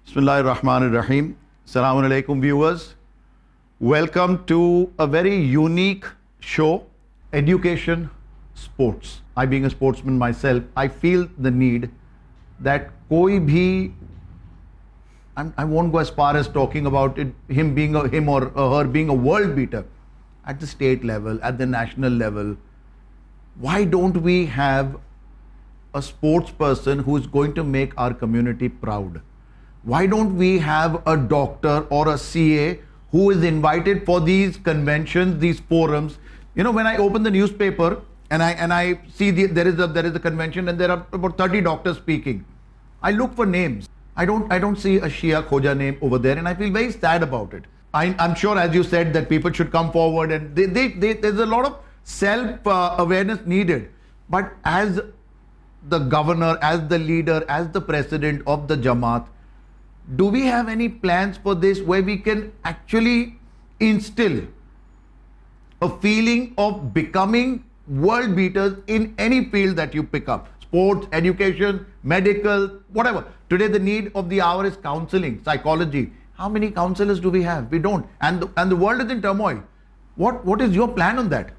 Bismillahirrahmanirrahim. Assalamu alaikum viewers. Welcome to a very unique show, Education, Sports. I being a sportsman myself, I feel the need that koi bhi, I won't go as far as talking about it, him or her being a world beater at the state level, at the national level. Why don't we have a sports person who is going to make our community proud? Why don't we have a doctor or a CA who is invited for these conventions, these forums? You know, when I open the newspaper and I see there is a convention and there are about 30 doctors speaking, I look for names. I don't see a Shia Khoja name over there, and I feel very sad about it. I'm sure, as you said, that people should come forward, and there's a lot of self-awareness needed. But as the governor, as the leader, as the president of the Jamaat, do we have any plans for this where we can actually instill a feeling of becoming world beaters in any field that you pick up? Sports, education, medical, whatever. Today the need of the hour is counseling, psychology. How many counselors do we have? We don't. And the world is in turmoil. What is your plan on that?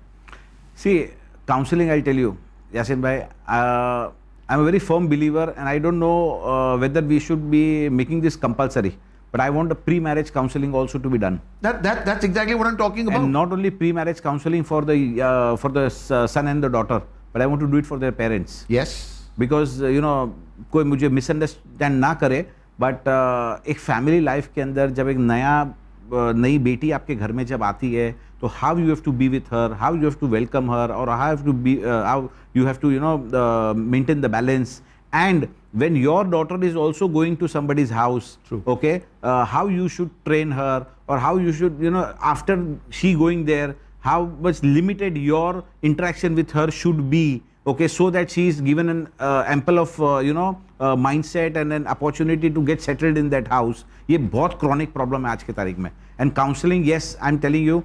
See, counseling, I'll tell you, Yasin bhai, I'm a very firm believer, and I don't know whether we should be making this compulsory. But I want a pre-marriage counseling also to be done. That's exactly what I'm talking about. And not only pre-marriage counseling for the son and the daughter, but I want to do it for their parents. Yes. Because कोई मुझे misunderstand ना करे, but एक family life के अंदर जब एक नई बेटी आपके घर में जब आती है, तो how you have to be with her, how you have to welcome her, or how you have to maintain the balance. And when your daughter is also going to somebody's house, True. Okay, how you should train her, or how you should, after she going there, how much limited your interaction with her should be, okay, so that she is given an ample of mindset and an opportunity to get settled in that house. ये बहुत chronic problem है आज के तारीख में. And counseling, yes, I'm telling you,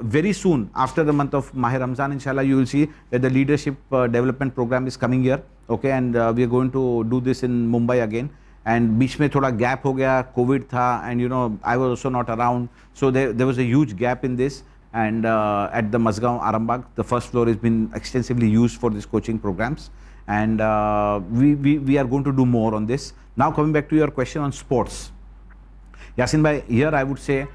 very soon after the month of Mahe Ramzan, inshallah, you will see that the leadership development program is coming here, okay, and we are going to do this in Mumbai again. And बीच में थोड़ा gap हो गया, COVID था, and I was also not around, so there was a huge gap in this. And at the Mazgaon Arambagh, the first floor has been extensively used for these coaching programs, and we are going to do more on this. Now coming back to your question on sports, Yasin bhai, here I would say,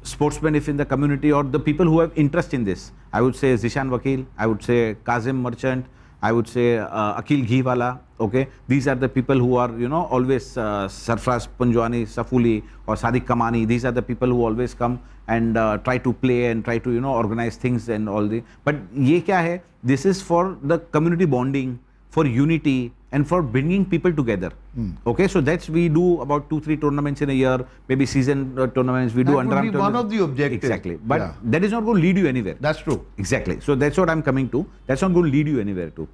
sportsmen if in the community or the people who have interest in this, I would say Zishan Vakil, I would say Kazim Merchant, I would say Akil Ghiwala, okay, these are the people who are always Sarfraz Punjwani, Safuli or Sadiq Kamani, these are the people who always come and try to play and try to organize things and all the, but ye kya hai, this is for the community bonding, for unity and for bringing people together. Okay, so that's, we do about 2-3 tournaments in a year, maybe season tournaments, we do under That would be one of the objectives. Exactly, but that is not going to lead you anywhere. That's true. Exactly, so that's what I'm coming to. That's not going to lead you anywhere too.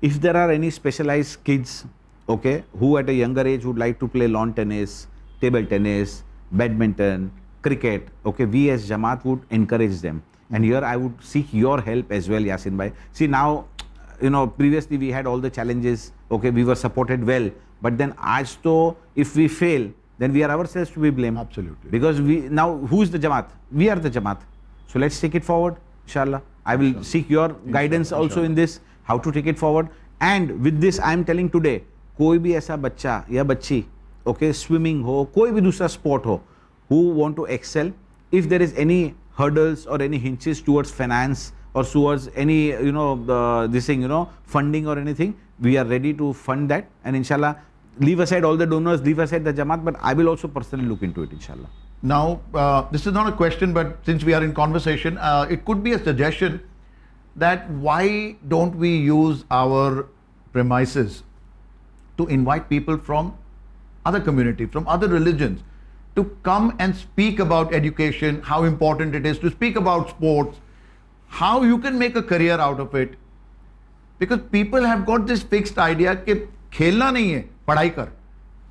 If there are any specialized kids, okay, who at a younger age would like to play lawn tennis, table tennis, badminton, cricket, okay, we as Jamaat would encourage them. And here I would seek your help as well, Yasin bhai. See, now, previously we had all the challenges, okay, we were supported well, but then aaj to, if we fail, then we are ourselves to be blamed. Absolutely. Because now, who is the Jamaat? We are the Jamaat. So let's take it forward, inshallah. I will seek your guidance also in this, how to take it forward. And with this, I am telling today, कोई भी ऐसा बच्चा या बच्ची, okay, swimming हो, कोई भी दूसरा sport हो, who want to excel, if there is any hurdles or any hinges towards finance or towards any, funding or anything, we are ready to fund that. And inshallah, leave aside all the donors, leave aside the Jamaat, but I will also personally look into it, inshallah. Now, this is not a question, but since we are in conversation, it could be a suggestion that why don't we use our premises to invite people from other community, from other religions, to come and speak about education, how important it is, to speak about sports, how you can make a career out of it. Because people have got this fixed idea कि खेलना नहीं है, पढ़ाई कर.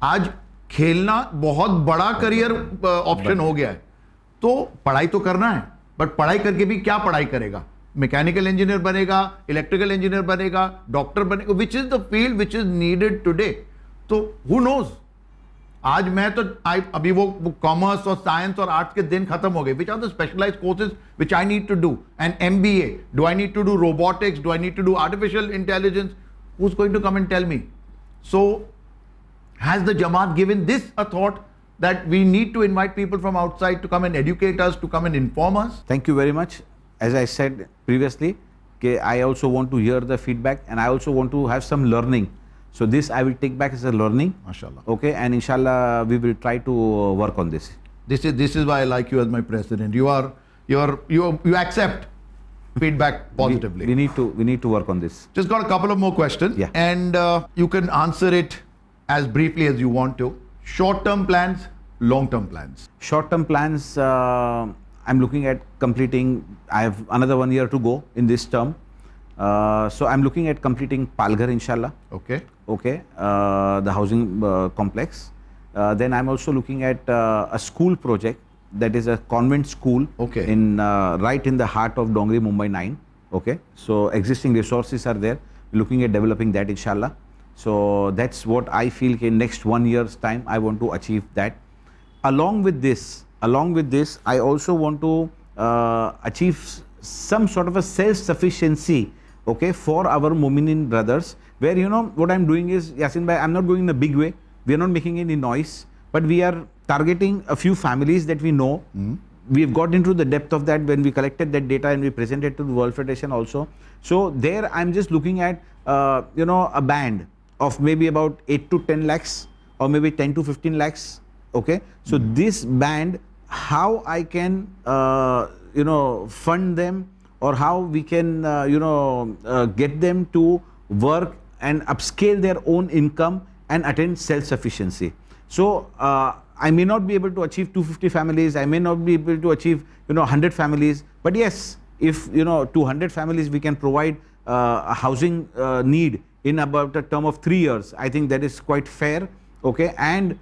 आज खेलना बहुत बड़ा करियर ऑप्शन हो गया है. तो पढ़ाई तो करना है, बट पढ़ाई करके भी क्या पढ़ाई करेगा? मैकेनिकल इंजीनियर बनेगा, इलेक्ट्रिकल इंजीनियर बनेगा, डॉक्टर बनेगा, which is the field which is needed today. तो हु नोज, आज मैं तो अभी वो कॉमर्स और साइंस और आर्ट्स के दिन खत्म हो गए. Which are the specialized courses which I need to do? An MBA. Do I need to do robotics? Do I need to do artificial intelligence? Who's going to come and tell me? So, has the Jamaat given this a thought that we need to invite people from outside to come and educate us, to come and inform us? Thank you very much. As I said previously, I also want to hear the feedback and I also want to have some learning. So this I will take back as a learning. MashaAllah. Okay, and inshallah we will try to work on this. This is why I like you as my president. You accept feedback positively. We need to work on this. Just got a couple of more questions. Yeah. And you can answer it as briefly as you want to. Short-term plans, long-term plans. Short-term plans, I'm looking at completing. I have another 1 year to go in this term. So I'm looking at completing Palghar, inshallah. Okay. Okay, the housing complex. Then I'm also looking at a school project, that is a convent school. Okay. In right in the heart of Dongri, Mumbai 9. Okay, so existing resources are there. Looking at developing that, inshallah. So that's what I feel in next 1 year's time I want to achieve that. Along with this, I also want to achieve some sort of a self-sufficiency, okay, for our Mu'minin brothers, where, you know, what I'm doing is, Yasin bhai, I'm not going in a big way. We are not making any noise, but we are targeting a few families that we know. We've got into the depth of that when we collected that data and we presented to the World Federation also. So there I'm just looking at, you know, a band of maybe about 8 to 10 lakhs or maybe 10 to 15 lakhs. Okay. So this band, how I can, you know, fund them, or how we can, you know, get them to work and upscale their own income and attain self-sufficiency. So I may not be able to achieve 250 families, I may not be able to achieve, you know, 100 families, but yes, if, you know, 200 families we can provide a housing need in about a term of 3 years, I think that is quite fair. Okay, and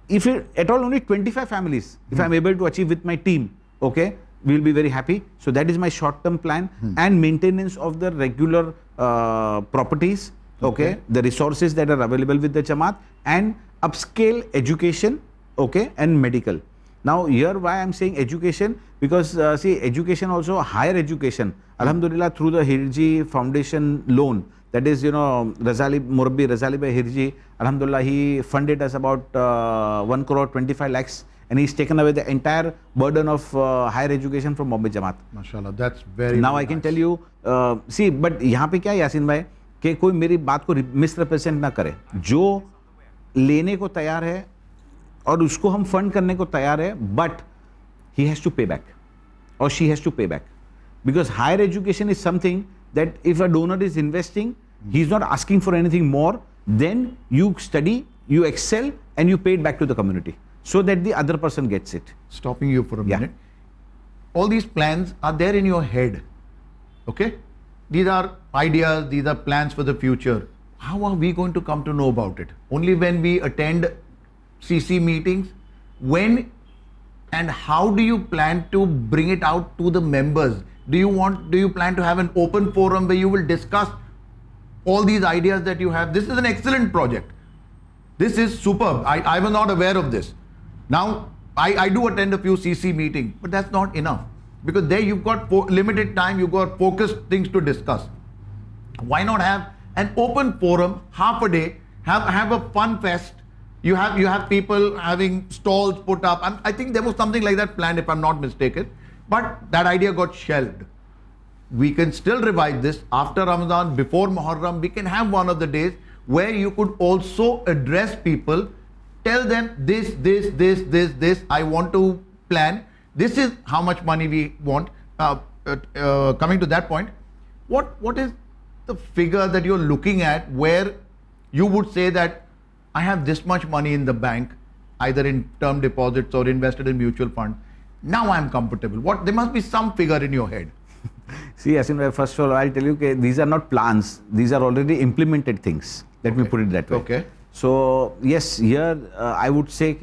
if it, at all only 25 families, if I'm able to achieve with my team, okay, we'll be very happy. So that is my short-term plan. And maintenance of the regular properties, okay, the resources that are available with the Jamaat, and upscale education, okay, and medical. Now here why I'm saying education, because see, education also, higher education, Alhamdulillah, through the Hirji Foundation loan, that is, you know, Murabbi Razali Bhai Hirji, Alhamdulillah, he funded us about 1 crore 25 lakhs, and he's taken away the entire burden of higher education from Bombay Jamaat. MashaAllah, that's very Now very I can nice. tell you, see, but यहाँ पे क्या है यासीन भाई, कि कोई मेरी बात को मिसरिप्रेजेंट ना करे. जो लेने को तैयार है और उसको हम फंड करने को तैयार है, but he has to pay back or she has to pay back, because higher education is something that if a donor is investing, he is not asking for anything more. Then you study, you excel, and you pay it back to the community, so that the other person gets it. Stopping you for a Yeah. minute. All these plans are there in your head. Okay? These are ideas, these are plans for the future. How are we going to come to know about it? Only when we attend CC meetings? When and how do you plan to bring it out to the members? Do you plan to have an open forum where you will discuss all these ideas that you have? This is an excellent project. This is superb. I was not aware of this. Now, I do attend a few CC meetings, but that's not enough, because there you've got limited time, you've got focused things to discuss. Why not have an open forum, half a day, have a fun fest? You have people having stalls put up. I think there was something like that planned, if I'm not mistaken, but that idea got shelved. We can still revive this after Ramadan, before Muharram. We can have one of the days where you could also address people, tell them this, I want to plan, this is how much money we want. Coming to that point, what is the figure that you're looking at where you would say that I have this much money in the bank, either in term deposits or invested in mutual fund, now I'm comfortable? There must be some figure in your head. See, Yasin, first of all, I'll tell you, okay, these are not plans, these are already implemented things. Let me put it that way. Okay. So yes, here I would say,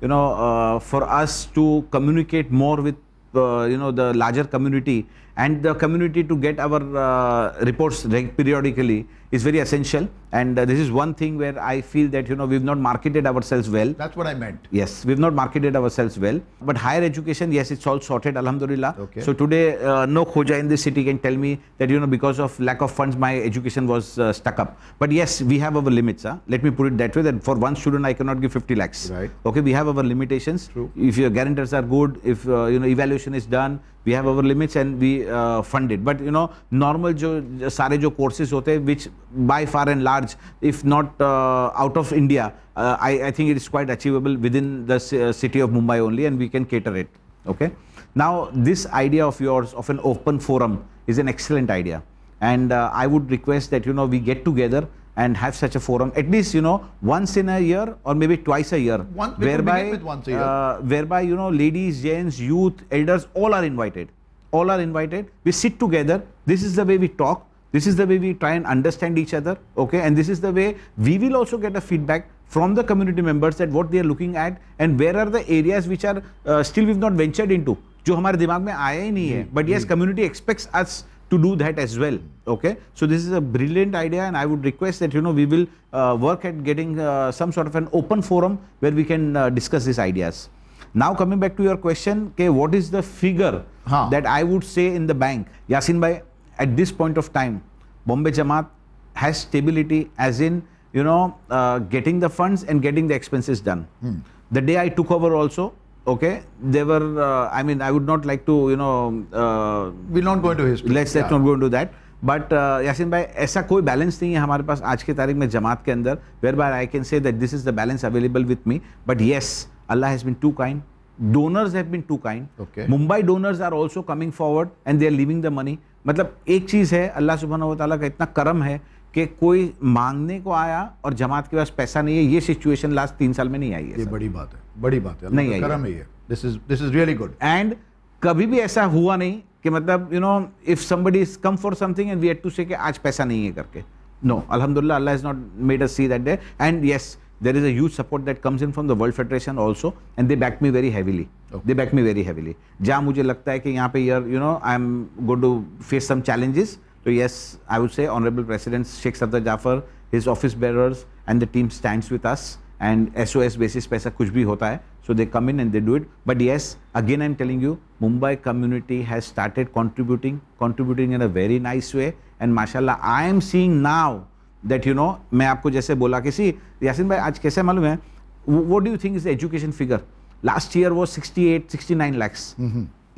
you know, for us to communicate more with, you know, the larger community, and the community to get our reports periodically, is very essential. And this is one thing where I feel that, we've not marketed ourselves well. That's what I meant. Yes, we've not marketed ourselves well. But higher education, yes, it's all sorted, alhamdulillah. Okay. So today, no Khoja in this city can tell me that, because of lack of funds, my education was stuck up. But yes, we have our limits. Let me put it that way, that for one student, I cannot give 50 lakhs. Right. Okay, we have our limitations. True. If your guarantors are good, if, evaluation is done, we have our limits and we fund it. But, normal सारे courses होते हैं, which by far and large, if not out of India, I think it is quite achievable within the city of Mumbai only, and we can cater it. Okay. Now, this idea of yours of an open forum is an excellent idea. And I would request that, we get together and have such a forum, at least, once in a year or maybe twice a year. Whereby, with once a year. Whereby, ladies, gents, youth, elders, all are invited. All are invited. We sit together. This is the way we talk. This is the way we try and understand each other. Okay. And this is the way we will also get a feedback from the community members that what they are looking at and where are the areas which are still we've not ventured into. जो हमारे दिमाग में आया ही नहीं है. But yes, community expects us to do that as well. Okay. So this is a brilliant idea, and I would request that, we will work at getting some sort of an open forum where we can discuss these ideas. Now coming back to your question, okay, what is the figure that I would say in the bank? Yasin bhai, at this point of time, Bombay Jamaat has stability, as in, getting the funds and getting the expenses done. The day I took over also, okay, there were, I would not like to, we'll not go into history. Let's not go into that. But Yasin bhai, ऐसा कोई balance नहीं है हमारे पास आज के तारीख में जमात के अंदर, whereby I can say that this is the balance available with me. But yes, Allah has been too kind. Donors have been too kind. Okay. Mumbai donors are also coming forward and they are leaving the money. मतलब एक चीज है, अल्लाह सुब्हानहू व तआला का इतना करम है कि कोई मांगने को आया और जमात के पास पैसा नहीं है. ये सिचुएशन लास्ट 3 साल में नहीं आई है. ये बड़ी बात है, बड़ी बात है. नहीं आई करम है ये. This is really good. And कभी भी ऐसा हुआ नहीं कि मतलब if somebody is come for something and we had to say कि आज पैसा नहीं है करके. No, alhamdulillah, Allah has not made us see that day. And yes, there is a huge support that comes in from the World Federation also, and they back me very heavily. Okay. They back me very heavily. जहाँ मुझे लगता है कि यहाँ पे I am going to face some challenges. So yes, I would say Honorable President Sheikh Sardar Jafar, his office bearers and the team stands with us, and SOS basis पे ऐसा कुछ भी होता है, so they come in and they do it. But yes, again I'm telling you, Mumbai community has started contributing in a very nice way, and mashallah I am seeing now that मैं आपको जैसे बोला कि सी यासिन भाई आज कैसे मालूम है, what do you think is the education figure? Last year was 68-69 lakhs.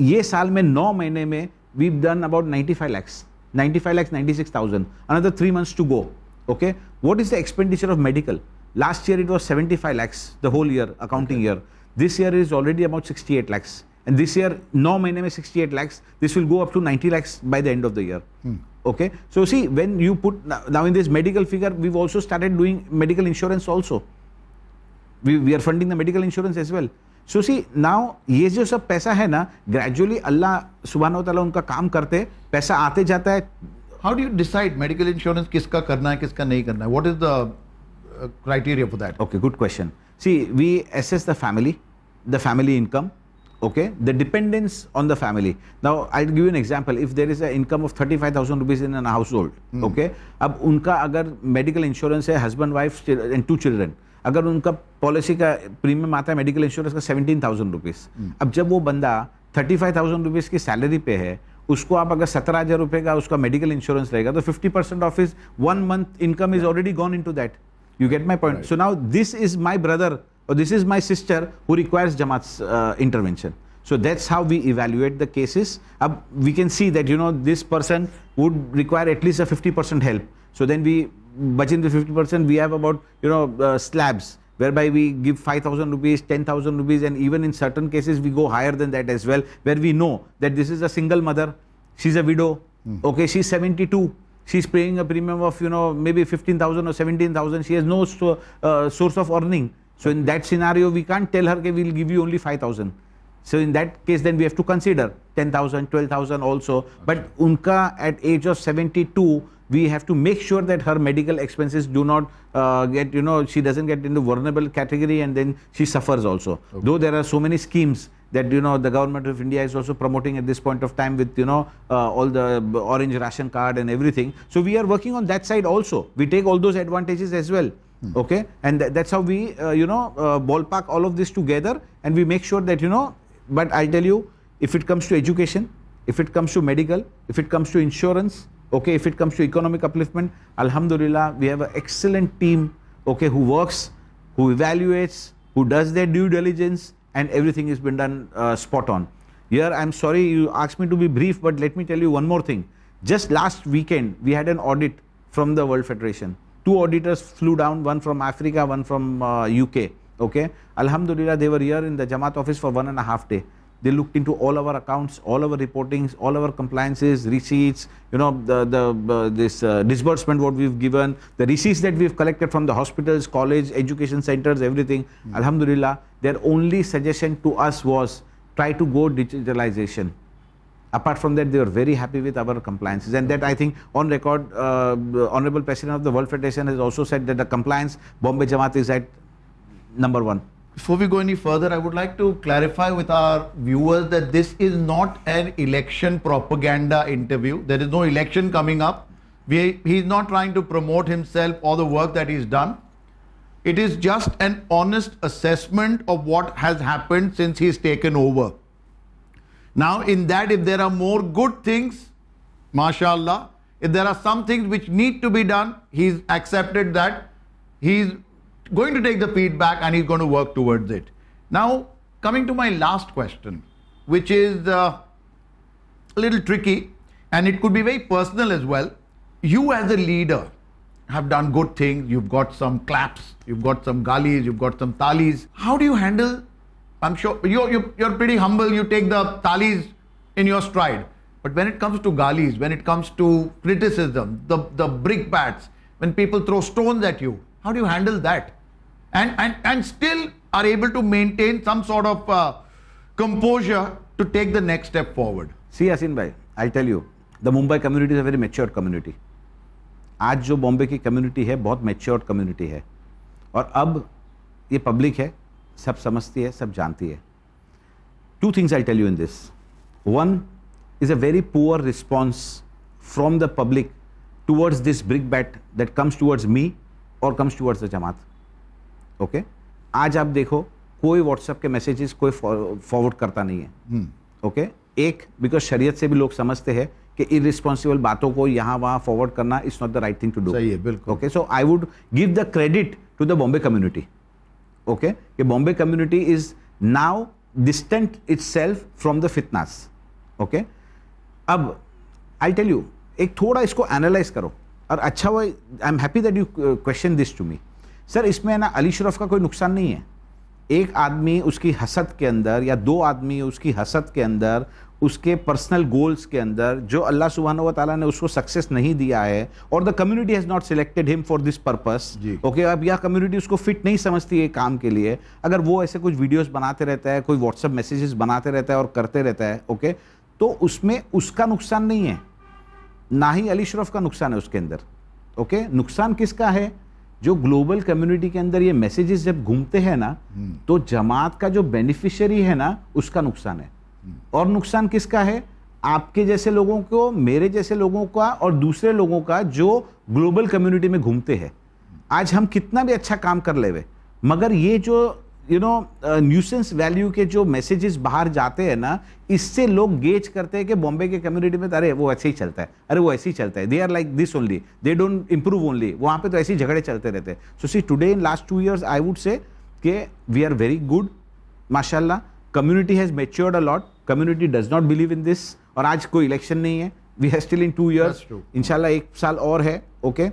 ये साल में 9 महीने में we've done about 95 lakhs. 96,000. Another 3 months to go. Okay. What is the expenditure of medical? Last year it was 75 lakhs the whole year, accounting year. This year is already about 68 lakhs. And this year, 9 महीने में 68 lakhs. This will go up to 90 lakhs by the end of the year. Okay. So see, when you put now in this medical figure, we've also started doing medical insurance also. We are funding the medical insurance as well. So see, now ये जो सब पैसा है ना, gradually अल्लाह सुब्हानहू व तआला उनका काम करते, पैसा आते जाता है. How do you decide medical insurance किसका करना है, किसका नहीं करना है? What is the criteria for that? Okay, good question. See, we assess the family income. Okay, the dependence on the family. Now, I'll give you an example. If there is an income of 35,000 rupees in a household, okay, अब उनका अगर medical insurance है, husband, wife and 2 children, अगर उनका policy का premium आता है medical insurance का 17,000 रुपीज, अब जब वो बंदा 35,000 रुपीज की सैलरी पे है, उसको आप अगर 17,000 रुपए का उसका मेडिकल इंश्योरेंस रहेगा तो 50% of his 1 month income is already gone into that. You get my point? Right. So now this is my brother or this is my sister who requires Jamaat's intervention. So that's how we evaluate the cases. We can see that this person would require at least a 50% help. So then we budget the 50%. We have about slabs whereby we give 5,000 rupees, 10,000 rupees, and even in certain cases we go higher than that as well, where we know that this is a single mother, she's a widow, okay, she's 72. She's paying a premium of maybe 15,000 or 17,000. She has no source of earning. So in that scenario, we can't tell her, okay, we'll give you only 5,000. So in that case, then we have to consider 10,000, 12,000 also. Okay. But unka at age of 72, we have to make sure that her medical expenses do not get, she doesn't get into vulnerable category and then she suffers also. Okay. Though there are so many schemes that the government of India is also promoting at this point of time with all the orange ration card and everything. So we are working on that side also. We take all those advantages as well. Okay, and that's how we ballpark all of this together, and we make sure that But I'll tell you, if it comes to education, if it comes to medical, if it comes to insurance, okay, if it comes to economic upliftment, alhamdulillah, we have an excellent team, okay, who works, who evaluates, who does their due diligence, and everything has been done spot on. Here, I'm sorry you asked me to be brief, but let me tell you one more thing. Just last weekend, we had an audit from the World Federation. 2 auditors flew down, one from Africa, one from UK. Okay, alhamdulillah, they were here in the Jamaat office for 1.5 days. They looked into all our accounts, all our reportings, all our compliances, receipts, this disbursement what we've given, the receipts that we've collected from the hospitals, college, education centers, everything. Alhamdulillah, their only suggestion to us was try to go digitalization. Apart from that, they were very happy with our compliances, and that I think on record, the Honorable President of the World Federation has also said that the compliance, Bombay Jamaat is at number 1. Before we go any further, I would like to clarify with our viewers that this is not an election propaganda interview. There is no election coming up. He's not trying to promote himself or the work that he's done. It is just an honest assessment of what has happened since he's taken over. Now, in that, if there are more good things, mashallah, if there are some things which need to be done, he's accepted that. He's going to take the feedback and he's going to work towards it. Now, coming to my last question, which is a little tricky, and it could be very personal as well. You as a leader have done good things. You've got some claps, you've got some galis, you've got some talis. How do you handle? I'm sure you're pretty humble. You take the talis in your stride. But when it comes to galis, when it comes to criticism, the brickbats, when people throw stones at you, how do you handle that? And still are able to maintain some sort of composure to take the next step forward? See, Yasin bhai, I'll tell you, the Mumbai community is a very matured community. आज जो बॉम्बे की community है बहुत matured community है, और अब ये public है, सब समझती है, सब जानती है. 2 things I'll tell you in this. One is a very poor response from the public towards this brickbat that comes towards me or comes towards the Jamaat. Okay? आज आप देखो कोई व्हाट्सएप के मैसेजेस कोई फॉरवर्ड करता नहीं है. Okay, एक बिकॉज शरीयत से भी लोग समझते हैं कि इररिस्पॉन्सिबल बातों को यहाँ वहाँ फॉरवर्ड करना is not the right thing to do. सही है, बिल्कुल. Okay, so I would give the credit to the Bombay community. Okay, कि Bombay community is now distant itself from the फितनास. ओके, अब आई टेल यू, एक थोड़ा इसको एनालाइज करो, और अच्छा वो, I am happy that you question this to me. Sir, इसमें ना अली शरफ का कोई नुकसान नहीं है. एक आदमी उसकी हसद के अंदर, या 2 आदमी उसकी हसद के अंदर, उसके पर्सनल गोल्स के अंदर, जो अल्लाह सुब्हानहू व तआला ने उसको सक्सेस नहीं दिया है, और the community has not selected him for this purpose. Okay, अब यह कम्युनिटी उसको फिट नहीं समझती है काम के लिए. अगर वो ऐसे कुछ वीडियोस बनाते रहता है, कोई व्हाट्सएप मैसेजेस बनाते रहता है और करते रहता है, ओके, तो उसमें उसका नुकसान नहीं है, ना ही अली शरफ का नुकसान है उसके अंदर. ओके, नुकसान किसका है? जो ग्लोबल कम्युनिटी के अंदर ये मैसेजेस जब घूमते हैं ना, तो जमात का जो बेनिफिशियरी है ना, उसका नुकसान है. और नुकसान किसका है? आपके जैसे लोगों को, मेरे जैसे लोगों का, और दूसरे लोगों का जो ग्लोबल कम्युनिटी में घूमते हैं. आज हम कितना भी अच्छा काम कर लेवे, मगर ये जो न्यूसेंस वैल्यू के जो मैसेजेस बाहर जाते हैं ना, इससे लोग गेज करते हैं कि बॉम्बे के कम्युनिटी में अरे वो ऐसे ही चलता है, अरे वो ऐसे ही चलता है, they are like this only, they don't improve only, वहाँ पे तो ऐसे ही झगड़े चलते रहते हैं. So see, today in last 2 years I would say कि वी आर वेरी गुड, माशाल्लाह. Community has matured a lot. Community does not believe in this. और आज कोई इलेक्शन नहीं है, we are still in 2 years, इंशाल्लाह 1 साल और है. Okay,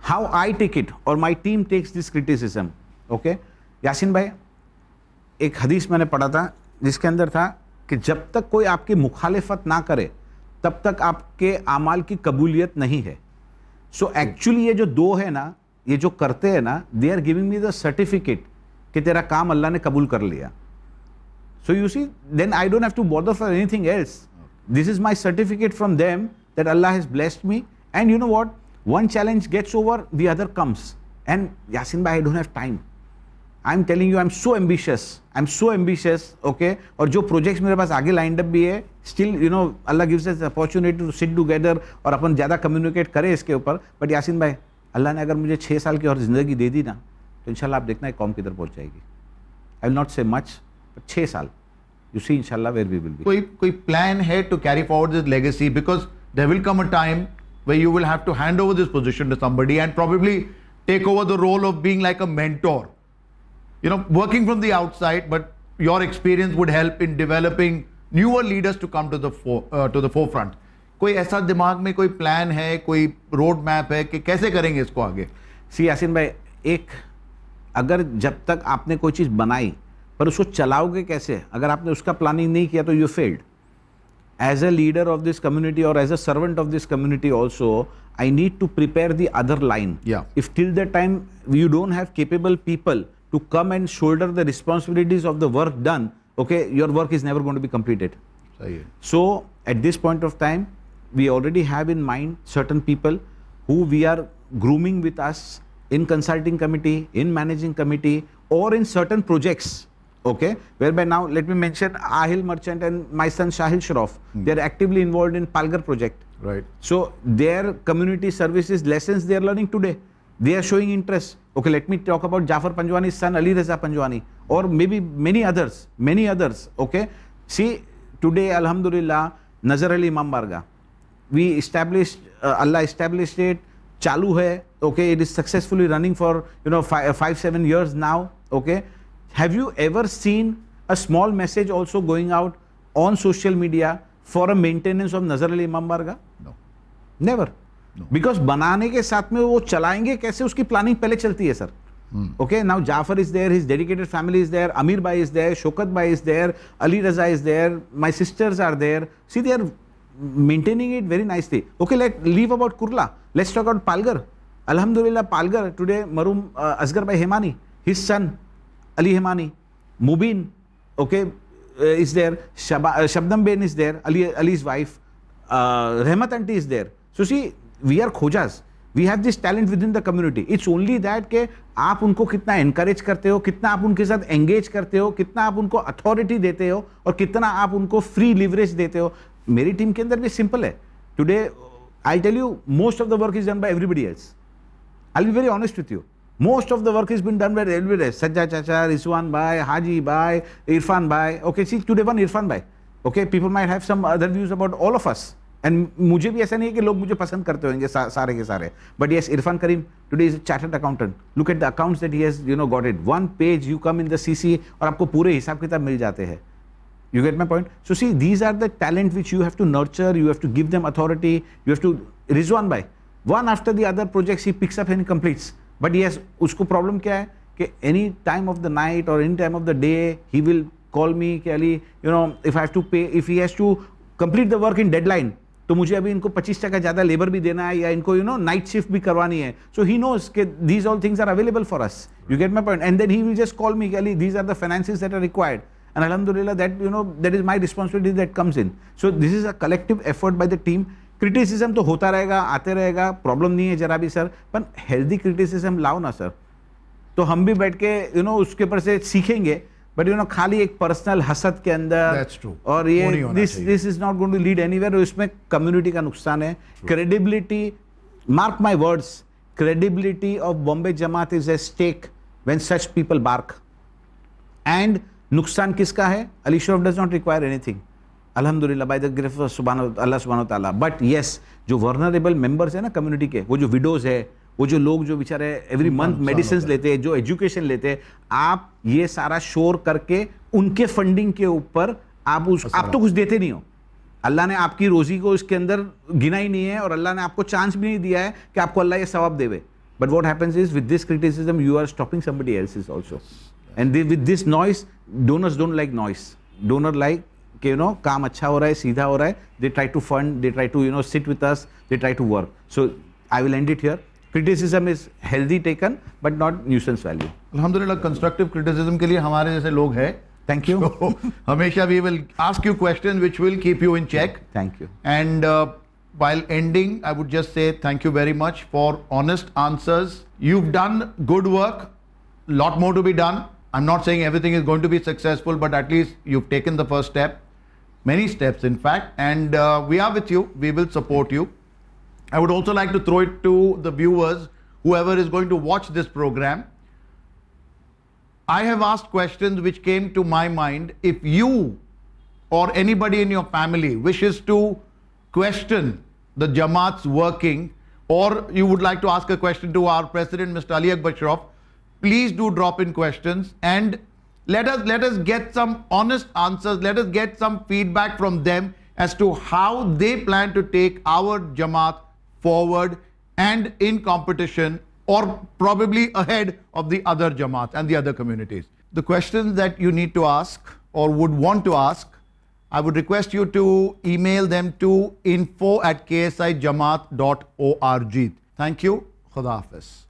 how I take it और my team takes this criticism. Okay, Yasin भाई, एक हदीस मैंने पढ़ा था जिसके अंदर था कि जब तक कोई आपकी मुखालिफत ना करे तब तक आपके आमाल की कबूलियत नहीं है. सो एक्चुअली ये जो 2 है ना, ये जो करते हैं ना, they are giving me the certificate कि तेरा काम अल्लाह ने कबूल कर लिया. So you see, then I don't have to bother for anything else. This is my certificate from them that Allah has blessed me. And you know what, one challenge gets over, the other comes. And Yasin भाई, I don't have time. I am telling you I am so ambitious okay. और जो projects मेरे पास आगे lined up भी है, still you know Allah gives us opportunity to sit together और अपन ज़्यादा कम्युनिकेट करें इसके ऊपर. बट यासीन भाई, अल्लाह ने अगर मुझे 6 साल की और ज़िंदगी दे दी ना, तो इंशाल्लाह आप देखना है कौम किधर पहुंच जाएगी. I will not say much, but 6 साल यू सी इंशाल्लाह वेयर वी विल बी. कोई प्लान है to carry forward this legacy? Because there will come a time where you will have to hand over this position to somebody and probably take over the role of being like a mentor, you know, working from the outside, but your experience would help in developing newer leaders to come to the forefront. कोई ऐसा दिमाग में कोई plan है, कोई road map है कि कैसे करेंगे इसको आगे? सी यासीन भाई, एक अगर जब तक आपने कोई चीज़ बनाई पर उसको चलाओगे कैसे, अगर आपने उसका प्लानिंग नहीं किया तो you failed. As a leader of this community or as a servant of this community also, I need to prepare the other line. Yeah. If till the time you don't have capable people to come and shoulder the responsibilities of the work done, okay, your work is never going to be completed. So at this point of time, we already have in mind certain people who we are grooming with us in consulting committee, in managing committee, or in certain projects. Okay, whereby now let me mention Ahil Merchant and my son Shahil Shroff. They are actively involved in Palgar project. Right. So their community services lessons they are learning today. They are showing interest. Okay, let me talk about Jafar Panjwani's son Ali Reza Panjwani, or maybe many others. Okay, see today Alhamdulillah Nazar Ali Imam Barga. We established Allah established it. Chalu hai. Okay, it is successfully running for 5-7 years now. Okay. Have you ever seen a small message also going out on social media for a maintenance of Nazar Ali Imam Barga? No. Never. No. Because बनाने के साथ में वो चलाएंगे कैसे, उसकी planning पहले चलती है sir. Okay, now Jafar is there, his dedicated family is there, Amir Bhai is there, Shokat Bhai is there, Ali Raza is there, my sisters are there. See, they are maintaining it very nicely. Okay, let's leave about Kurla. Let's talk about Palgar. Alhamdulillah, Palgar today, Maroom Asghar Bhai Hemani, his son Ali Hemani, Mubin, okay, is there, Shabnam Ben is there, Ali's wife, Rehmat Aunty is there. So see, we are खोजास. We have this talent within the community. It's only that के आप उनको कितना encourage करते हो, कितना आप उनके साथ engage करते हो, कितना आप उनको authority देते हो और कितना आप उनको free leverage देते हो. मेरी टीम के अंदर भी simple है. Today, I'll tell you, most of the work is done by everybody else. I'll be very honest with you. Most of the work has been done by everybody else. Sajjad Chacha, Rizwan Bhai, Haji Bhai, Irfan Bhai. Okay, see today one Irfan Bhai. Okay, people might have some other views about all of us. And मुझे भी ऐसा नहीं है कि लोग मुझे पसंद करते होंगे सारे के सारे. But yes, Irfan Karim today is a chartered accountant. Look at the accounts that he has, got it. One page you come in the CC और आपको पूरे हिसाब किताब मिल जाते हैं. You get my point? So see, these are the talent which you have to nurture. You have to give them authority. You have to. Rizwan Bhai, one after the other projects he picks up and completes. But yes, उसको problem क्या है कि any time of the night or any time of the day he will call me कि Ali, if I have to pay, if he has to complete the work in deadline, तो मुझे अभी इनको 25% ज़्यादा labour भी देना है या इनको नाइट शिफ्ट भी करवानी है. So he knows कि these all things are available for us. You get my point? And then he will just call me कि Ali, these are the finances that are required. And Alhamdulillah, that that is my responsibility that comes in. So this is a collective effort by the team. Criticism तो होता रहेगा, आते रहेगा, problem नहीं है जरा भी सर, पर हेल्दी क्रिटिसिज्म लाओ ना सर, तो हम भी बैठ के उसके ऊपर से सीखेंगे. बट खाली एक पर्सनल हसद के अंदर और ये this is not going to lead anywhere. इसमें कम्युनिटी का नुकसान है. Credibility, mark my words, credibility of Bombay Jamaat is at stake when such people bark. And नुकसान किसका है? Ali Shroff does not require anything. Alhamdulillah, by the grace of Allah subhanahu wa ta'ala. But yes, जो vulnerable members है ना community के, वो जो widows है, वो जो लोग जो बेचारे एवरी मंथ मेडिसिन लेते हैं, जो एजुकेशन लेते हैं, आप ये सारा शोर करके उनके फंडिंग के ऊपर आप तो कुछ देते नहीं हो. अल्लाह ने आपकी रोजी को इसके अंदर गिना ही नहीं है और अल्लाह ने आपको चांस भी नहीं दिया है कि आपको अल्लाह ये सवाब देवे. But what happens is with this criticism you are stopping somebody else's also. And with this noise, donors don't like noise. Donor like कि काम अच्छा हो रहा है, सीधा हो रहा है. They try to fund, they try to sit with us, they try to work. So I will end it here. Criticism is healthy taken, but not nuisance value. Alhamdulillah, constructive criticism के लिए हमारे जैसे लोग हैं. Thank you. So, हमेशा we will ask you questions which will keep you in check. Thank you. And while ending, I would just say thank you very much for honest answers. You've done good work. lot more to be done. I'm not saying everything is going to be successful, but at least you've taken the first step, many steps in fact, and we are with you. We will support you. I would also like to throw it to the viewers, whoever is going to watch this program. I have asked questions which came to my mind. If you or anybody in your family wishes to question the Jamaat's working, or you would like to ask a question to our president, Mr. Ali Akbar Shroff, please do drop in questions and let us get some honest answers. Let us get some feedback from them as to how they plan to take our Jamaat forward and in competition, or probably ahead of the other Jamaats and the other communities. The questions that you need to ask or would want to ask, I would request you to email them to info@ksijamaat.org. Thank you. Khuda Hafiz.